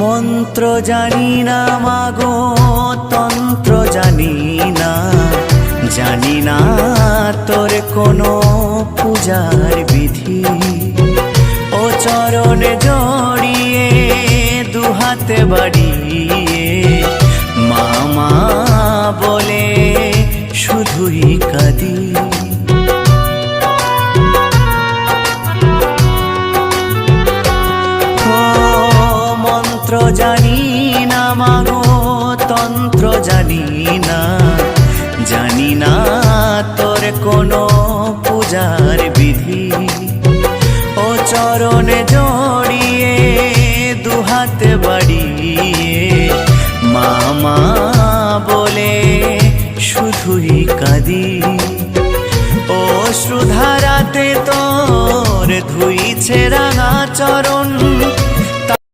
মন্ত্র জানি না মাগো, তন্ত্র জানি না, জানি না তোর কোনো পূজার বিধি। ও চরণে জড়িয়ে দুহাতে বাড়িয়ে মামা বলে শুধুই কাঁদি। মন্ত্র জানি না মাগো, তন্ত্র জানি না, জানি না তোর কোনো পূজার বিধি। ও চরণে জড়িয়ে দুহাতে বাড়িয়ে মামা বলে শুধুই কাঁদি। ও শ্রুধারাতে তোর ধুইছে রাঙা চরণ,